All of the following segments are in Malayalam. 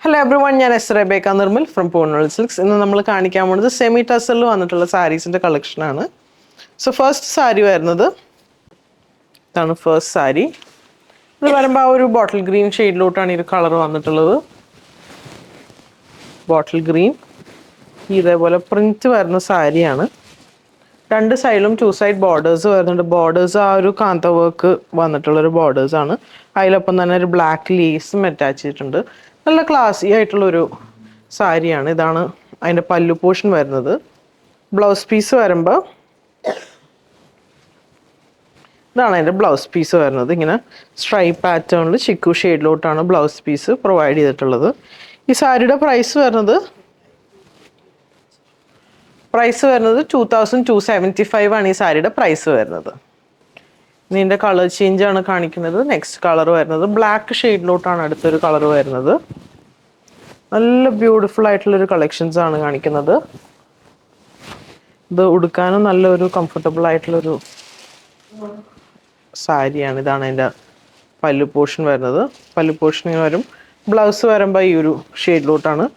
Hello everyone, I am Rebecca Nirmal from Poonal Silks. In the semi tassel sarees collection. So first saree is the first saree. This is a bottle green shade color. Bottle green. This is a print saree. Two side two side borders borders are kanta work borders ആണ് അതിലൊപ്പം തന്നെ ഒരു black lace attached ചെയ്തിട്ടുണ്ട് നല്ല classy ആയിട്ടുള്ള ഒരു സാരിയാണ് ഇതാണ് അതിന്റെ പല്ലു പോർഷൻ വരുന്നത് ബ്ലൗസ് പീസ് വരുമ്പോൾ ഇതാണ് അതിന്റെ ബ്ലൗസ് പീസ് വരുന്നത് ഇങ്ങനെ സ്ട്രൈപ്പ് പാറ്റേണിൽ ചിക്കു ഷേഡിലോട്ടാണ് ബ്ലൗസ് പീസ് പ്രൊവൈഡ് ചെയ്തിട്ടുള്ളത് ഈ സാരിയുടെ പ്രൈസ് വരുന്നത് Price is 2275 ആണ് ഈ സാരിയുടെ പ്രൈസ് വരുന്നത്. ഇതിന്റെ കളർ ചേഞ്ച് ആണ് കാണിക്കുന്നത്. നെക്സ്റ്റ് കളർ വരുന്നത് ബ്ലാക്ക് ഷെയ്ഡിലോട്ടാണ് അടുത്തൊരു കളർ വരുന്നത്. നല്ല ബ്യൂട്ടിഫുൾ ആയിട്ടുള്ള ഒരു കളക്ഷൻസ് ആണ് കാണിക്കുന്നത്. ഇത് ഉടുക്കാനും നല്ലൊരു കംഫർട്ടബിൾ ആയിട്ടുള്ള ഒരു സാരിയാണ്. ഇതാണ് അതിന്റെ പല്ലു പോർഷൻ വരുന്നത്. പല്ലു പോർഷൻ ഇങ്ങനെ വരും. ബ്ലൗസ് വരുമ്പോൾ ഈ ഒരു ഷെയ്ഡിലോട്ടാണ്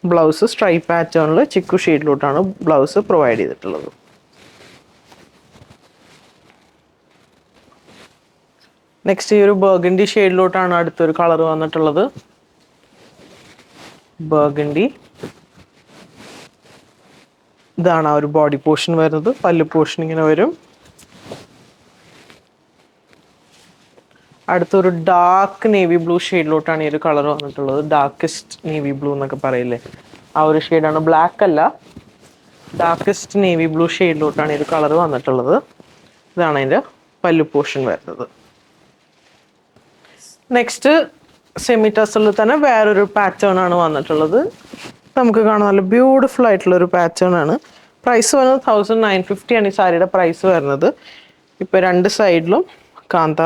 ബ്ലൗസ് സ്ട്രൈപ്പ് പാറ്റേണിൽ ചിക്കു ഷെയ്ഡിലോട്ടാണ് ബ്ലൗസ് പ്രൊവൈഡ് ചെയ്തിട്ടുള്ളത്. നെക്സ്റ്റ് ഈ ഒരു ബർഗണ്ടി ഷെയ്ഡിലോട്ടാണ് അടുത്തൊരു കളർ വന്നിട്ടുള്ളത്. ബർഗണ്ടി ഇതാണ് ആ ഒരു ബോഡി പോർഷൻ വരുന്നത്. പല്ലു പോർഷൻ ഇങ്ങനെ വരും. അടുത്തൊരു ഡാർക്ക് നേവി ബ്ലൂ ഷെയ്ഡിലോട്ടാണ് ഈ ഒരു കളർ വന്നിട്ടുള്ളത്. ഡാർക്കസ്റ്റ് നേവി ബ്ലൂ എന്നൊക്കെ പറയില്ലേ ആ ഒരു ഷെയ്ഡാണ്. ബ്ലാക്ക് അല്ല, ഡാർക്കസ്റ്റ് നേവി ബ്ലൂ ഷെയ്ഡിലോട്ടാണ് ഈ ഒരു കളർ വന്നിട്ടുള്ളത്. ഇതാണ് അതിൻ്റെ പല്ലു പോർഷൻ വരുന്നത്. നെക്സ്റ്റ് സെമി ടസറിൽ തന്നെ വേറൊരു പാറ്റേൺ ആണ് വന്നിട്ടുള്ളത്. നമുക്ക് കാണാൻ നല്ല ബ്യൂട്ടിഫുൾ ആയിട്ടുള്ള ഒരു പാറ്റേൺ ആണ്. പ്രൈസ് വരുന്നത് 1950 ആണ് ഈ സാരിയുടെ പ്രൈസ് വരുന്നത്. ഇപ്പോൾ രണ്ട് സൈഡിലും കാന്ത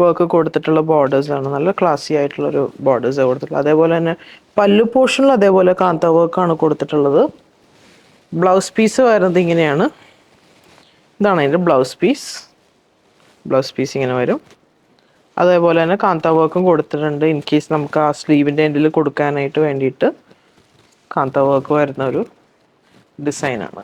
വർക്ക് കൊടുത്തിട്ടുള്ള ബോർഡേഴ്സ് ആണ്. നല്ല ക്ലാസി ആയിട്ടുള്ളൊരു ബോർഡേഴ്സ് കൊടുത്തിട്ടുള്ളത്. അതേപോലെ തന്നെ പല്ലു പോർഷനിൽ അതേപോലെ കാന്ത വർക്കാണ് കൊടുത്തിട്ടുള്ളത്. ബ്ലൗസ് പീസ് വരുന്നത് ഇങ്ങനെയാണ്. ഇതാണ് അതിൻ്റെ ബ്ലൗസ് പീസ്. ബ്ലൗസ് പീസ് ഇങ്ങനെ വരും. അതേപോലെ തന്നെ കാന്ത വർക്കും കൊടുത്തിട്ടുണ്ട്. ഇൻ കേസ് നമുക്ക് ആ സ്ലീവിൻ്റെ എൻഡിൽ കൊടുക്കാനായിട്ട് വേണ്ടിയിട്ട് കാന്ത വർക്ക് വരുന്ന ഒരു ഡിസൈനാണ്.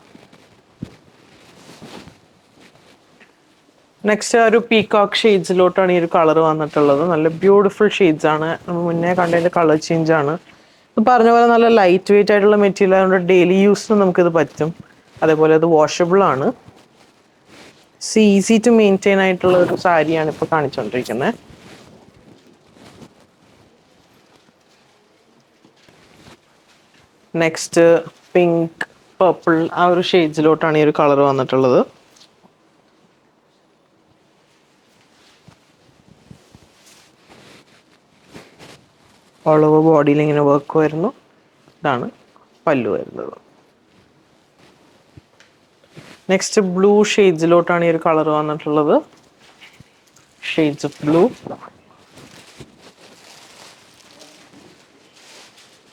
നെക്സ്റ്റ് ഒരു പീകോക്ക് ഷെയ്ഡ്സിലോട്ടാണ് ഈ ഒരു കളർ വന്നിട്ടുള്ളത്. നല്ല ബ്യൂട്ടിഫുൾ ഷെയ്ഡ്സ് ആണ്. മുന്നേ കണ്ടതിൻ്റെ കളർ ചേഞ്ച് ആണ്. ഇത് പറഞ്ഞ പോലെ നല്ല ലൈറ്റ് വെയിറ്റ് ആയിട്ടുള്ള മെറ്റീരിയൽ ആയതുകൊണ്ട് ഡെയിലി യൂസിന് നമുക്കിത് പറ്റും. അതേപോലെ ഇത് വാഷബിൾ ആണ്. ഈസി ടു മെയിൻറ്റെയിൻ ആയിട്ടുള്ള ഒരു സാരിയാണ് ഇപ്പോൾ കാണിച്ചുകൊണ്ടിരിക്കുന്നത്. നെക്സ്റ്റ് പിങ്ക് പർപ്പിൾ ആ ഒരു ഷെയ്ഡ്സിലോട്ടാണ് ഈ ഒരു കളർ വന്നിട്ടുള്ളത്. ഓൾ ഓവർ ബോഡിയിൽ ഇങ്ങനെ വർക്ക് വരുന്നു. ഇതാണ് പല്ലു വരുന്നത്. നെക്സ്റ്റ് ബ്ലൂ ഷെയ്ഡ്സിലോട്ടാണ് ഈ ഒരു കളർ വന്നിട്ടുള്ളത്. Shades of blue.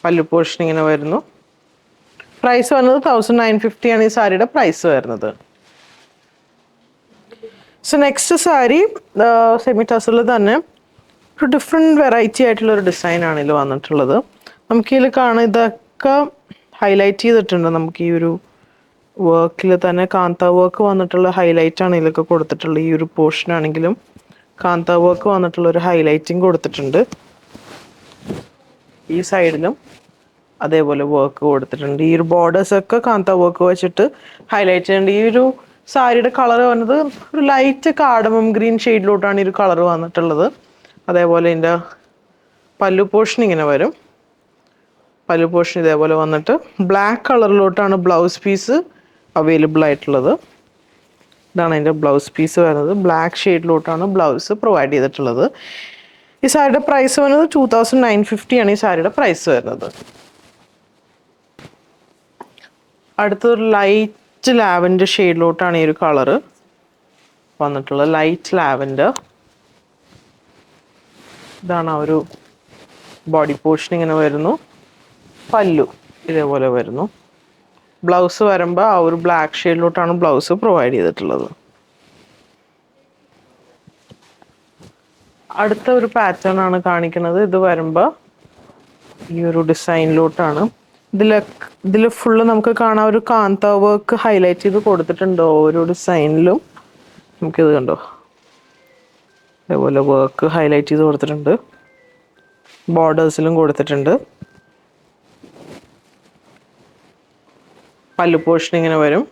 പല്ലു പോർഷൻ ഇങ്ങനെ വരുന്നു. പ്രൈസ് വരുന്നത് 1950 ആണ് ഈ സാരിയുടെ പ്രൈസ് വരുന്നത്. സോ നെക്സ്റ്റ് സാരി സെമി ടസറിൽ തന്നെ ഒരു ഡിഫറെൻറ്റ് വെറൈറ്റി ആയിട്ടുള്ളൊരു ഡിസൈനാണ് ഇതിൽ വന്നിട്ടുള്ളത്. നമുക്കിതിൽ കാണാം ഇതൊക്കെ ഹൈലൈറ്റ് ചെയ്തിട്ടുണ്ട്. നമുക്ക് ഈ ഒരു വർക്കിൽ തന്നെ കാന്ത വർക്ക് വന്നിട്ടുള്ള ഹൈലൈറ്റാണ് ഇതിലൊക്കെ കൊടുത്തിട്ടുള്ളത്. ഈ ഒരു പോർഷൻ ആണെങ്കിലും കാന്ത വർക്ക് വന്നിട്ടുള്ള ഒരു ഹൈലൈറ്റിങ് കൊടുത്തിട്ടുണ്ട്. ഈ സൈഡിലും അതേപോലെ വർക്ക് കൊടുത്തിട്ടുണ്ട്. ഈ ഒരു ബോർഡേഴ്സൊക്കെ കാന്ത വർക്ക് വെച്ചിട്ട് ഹൈലൈറ്റ് ചെയ്യുന്നുണ്ട്. ഈ ഒരു സാരിയുടെ കളർ വന്നത് ഒരു ലൈറ്റ് കാർഡമം ഗ്രീൻ ഷെയ്ഡിലോട്ടാണ് ഈ ഒരു കളർ വന്നിട്ടുള്ളത്. അതേപോലെ ഇതിൻ്റെ പല്ലു പോർഷൻ ഇങ്ങനെ വരും. പല്ലു പോർഷൻ ഇതേപോലെ വന്നിട്ട് ബ്ലാക്ക് കളറിലോട്ടാണ് ബ്ലൗസ് പീസ് അവൈലബിൾ ആയിട്ടുള്ളത്. ഇതാണ് അതിൻ്റെ ബ്ലൗസ് പീസ് വരുന്നത്. ബ്ലാക്ക് ഷെയ്ഡിലോട്ടാണ് ബ്ലൗസ് പ്രൊവൈഡ് ചെയ്തിട്ടുള്ളത്. ഈ സാരിയുടെ പ്രൈസ് വരുന്നത് 2950 ആണ് ഈ സാരിയുടെ പ്രൈസ് വരുന്നത്. അടുത്തൊരു ലൈറ്റ് ലാവൻഡർ ഷെയ്ഡിലോട്ടാണ് ഈ ഒരു കളറ് വന്നിട്ടുള്ളത്. Light lavender. ഇതാണ് ആ ഒരു ബോഡി പോർഷൻ ഇങ്ങനെ വരുന്നു. പല്ലു ഇതേപോലെ വരുന്നു. ബ്ലൗസ് വരുമ്പോൾ ആ ഒരു ബ്ലാക്ക് ഷെയ്ഡിലോട്ടാണ് ബ്ലൗസ് പ്രൊവൈഡ് ചെയ്തിട്ടുള്ളത്. അടുത്ത ഒരു പാറ്റേൺ ആണ് കാണിക്കുന്നത്. ഇത് വരുമ്പോൾ ഈ ഒരു ഡിസൈനിലോട്ടാണ്. ഇതിൽ ഫുള്ള് നമുക്ക് കാണാം ഒരു കാന്ത വർക്ക് ഹൈലൈറ്റ് ചെയ്ത് കൊടുത്തിട്ടുണ്ട് ഓരോ ഡിസൈനിലും. നമുക്കിത് കണ്ടോ, അതേപോലെ വർക്ക് ഹൈലൈറ്റ് ചെയ്ത് കൊടുത്തിട്ടുണ്ട്. ബോർഡേഴ്സിലും കൊടുത്തിട്ടുണ്ട്. പല്ലു പോർഷൻ ഇങ്ങനെ വരും.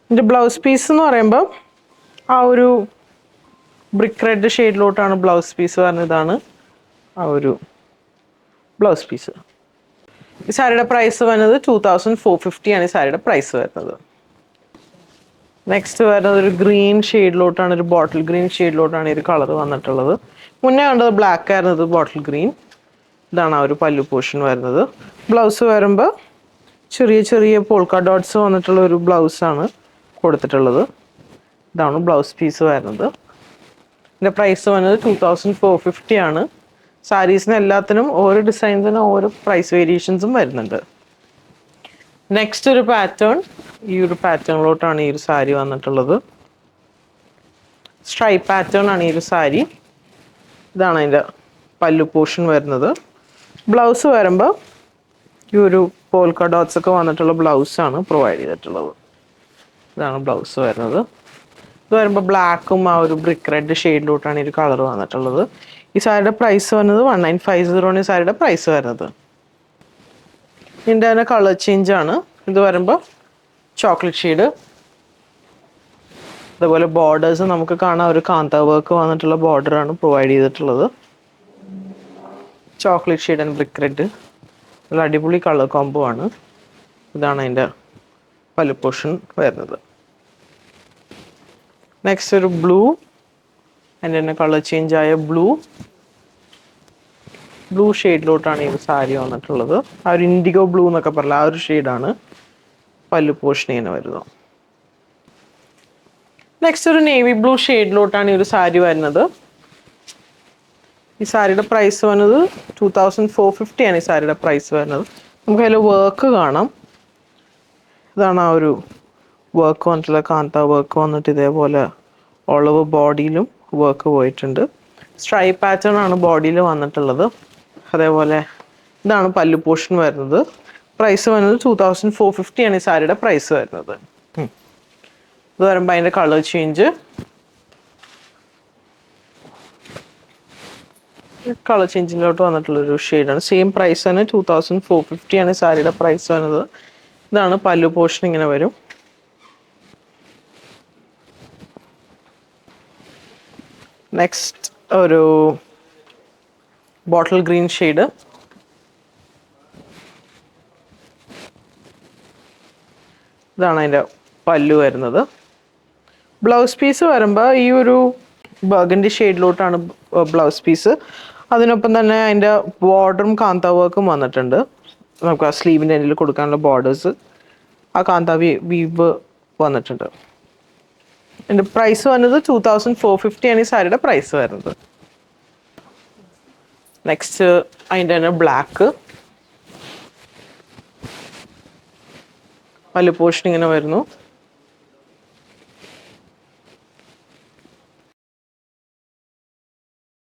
ഇതിൻ്റെ ബ്ലൗസ് പീസ് എന്ന് പറയുമ്പോൾ ആ ഒരു ബ്രിക്ക് റെഡ് ഷെയ്ഡിലോട്ടാണ് ബ്ലൗസ് പീസ് വരുന്നത്. ഇതാണ് ആ ഒരു ബ്ലൗസ് പീസ്. ഈ സാരിയുടെ പ്രൈസ് വരുന്നത് 2450 ആണ് ഈ സാരിയുടെ പ്രൈസ് വരുന്നത്. നെക്സ്റ്റ് വരുന്നത് ഒരു ഗ്രീൻ ഷെയ്ഡിലോട്ടാണ്, ഒരു ബോട്ടിൽ ഗ്രീൻ ഷെയ്ഡിലോട്ടാണ് ഈ ഒരു കളർ വന്നിട്ടുള്ളത്. മുന്നേ കണ്ടത് ബ്ലാക്ക് ആയിരുന്നത്, ബോട്ടിൽ ഗ്രീൻ. ഇതാണ് ആ ഒരു പല്ലു പോർഷൻ വരുന്നത്. ബ്ലൗസ് വരുമ്പോൾ ചെറിയ ചെറിയ പോൾക്ക ഡോട്ട്സ് വന്നിട്ടുള്ള ഒരു ബ്ലൗസാണ് കൊടുത്തിട്ടുള്ളത്. ഇതാണ് ബ്ലൗസ് പീസ് വരുന്നത്. ഇതിൻ്റെ പ്രൈസ് വന്നത് 2450 ആണ്. സാരീസിന് എല്ലാത്തിനും ഓരോ ഡിസൈൻസിനും ഓരോ പ്രൈസ് വേരിയേഷൻസും വരുന്നുണ്ട്. നെക്സ്റ്റ് ഒരു പാറ്റേൺ, ഈ ഒരു പാറ്റേണിലോട്ടാണ് ഈ ഒരു സാരി വന്നിട്ടുള്ളത്. സ്ട്രൈപ്പ് പാറ്റേൺ ആണ് ഈ ഒരു സാരി. ഇതാണ് അതിൻ്റെ പല്ലു പോർഷൻ വരുന്നത്. ബ്ലൗസ് വരുമ്പോൾ ഈ ഒരു പോൾക്ക ഡോട്ട്സ് ഒക്കെ വന്നിട്ടുള്ള ബ്ലൗസാണ് പ്രൊവൈഡ് ചെയ്തിട്ടുള്ളത്. ഇതാണ് ബ്ലൗസ് വരുന്നത്. ഇത് വരുമ്പോൾ ബ്ലാക്കും ആ ഒരു ബ്രിക്ക് റെഡ് ഷെയ്ഡിലോട്ടാണ് ഈ ഒരു കളർ വന്നിട്ടുള്ളത്. ഈ സാരിയുടെ പ്രൈസ് വരുന്നത് 1950 ആണ് ഈ സാരിയുടെ പ്രൈസ് വരുന്നത്. ഇതിൻ്റെ തന്നെ കളർ ചേഞ്ച് ആണ്. ഇത് വരുമ്പോൾ ചോക്ലേറ്റ് ഷെയ്ഡ്. അതുപോലെ ബോർഡേഴ്സ് നമുക്ക് കാണാം, ഒരു കാന്ത വർക്ക് വന്നിട്ടുള്ള ബോർഡറാണ് പ്രൊവൈഡ് ചെയ്തിട്ടുള്ളത്. Chocolate shade and brick red, ഒരു അടിപൊളി കളർ കോംബോ ആണ്. ഇതാണ് അതിൻ്റെ പല്ലു പോർഷൻ വരുന്നത്. നെക്സ്റ്റ് ഒരു ബ്ലൂ, അതിൻ്റെ തന്നെ കളർ ചേഞ്ച് ആയ ബ്ലൂ ഷെയ്ഡിലോട്ടാണ് ഈ സാരി വന്നിട്ടുള്ളത്. ആ ഒരു ഇൻഡിഗോ ബ്ലൂ എന്നൊക്കെ പറഞ്ഞാൽ ആ ഒരു ഷെയ്ഡാണ് പല്ലു പോർഷൻ ഇങ്ങനെ വരുന്നത്. നെക്സ്റ്റ് ഒരു നേവി ബ്ലൂ ഷെയ്ഡിലോട്ടാണ് ഈ ഒരു സാരി വരുന്നത്. ഈ സാരിയുടെ പ്രൈസ് വന്നത് 2450 ആണ് ഈ സാരിയുടെ പ്രൈസ് വരുന്നത്. നമുക്ക് അതിൽ വർക്ക് കാണാം. ഇതാണ് ആ ഒരു വർക്ക് വന്നിട്ടുള്ള കാന്ത വർക്ക് വന്നിട്ട് ഇതേപോലെ ഓൾ ഓവർ ബോഡിയിലും വർക്ക് പോയിട്ടുണ്ട്. സ്ട്രൈപ്പ് പാറ്റേൺ ആണ് ബോഡിയിൽ വന്നിട്ടുള്ളത്. അതേപോലെ ഇതാണ് പല്ലു പോർഷൻ വരുന്നത്. പ്രൈസ് വരുന്നത് 2450 ആണ് ഈ സാരിയുടെ പ്രൈസ് വരുന്നത്. ഇത് വരുമ്പോൾ അതിൻ്റെ കളർ ചേഞ്ച്, കളർ ചേഞ്ചിലോട്ട് വന്നിട്ടുള്ളൊരു ഷെയ്ഡാണ്. സെയിം പ്രൈസ് തന്നെ 2450 ആണ് ഈ സാരിയുടെ പ്രൈസ് വരുന്നത്. ഇതാണ് പല്ലു പോർഷൻ ഇങ്ങനെ വരും. നെക്സ്റ്റ് ഒരു ബോട്ടിൽ ഗ്രീൻ ഷെയ്ഡ്. ഇതാണ് അതിൻ്റെ പല്ലു വരുന്നത്. ബ്ലൗസ് പീസ് വരുമ്പോൾ ഈ ഒരു ബർഗൻഡി ഷെയ്ഡിലോട്ടാണ് ബ്ലൗസ് പീസ്. അതിനൊപ്പം തന്നെ അതിൻ്റെ ബോർഡറും കാന്ത വർക്കും വന്നിട്ടുണ്ട്. നമുക്ക് ആ സ്ലീവിൻ്റെ എൻഡിൽ കൊടുക്കാനുള്ള ബോർഡേഴ്സ് ആ കാന്ത വീവ് വന്നിട്ടുണ്ട്. എൻ്റെ പ്രൈസ് വന്നത് 2450 ആണ് ഈ സാരിയുടെ പ്രൈസ് വരുന്നത്. നെക്സ്റ്റ് അതിൻ്റെ തന്നെ ബ്ലാക്ക്, പല്ലു പോർഷൻ ഇങ്ങനെ വരുന്നു.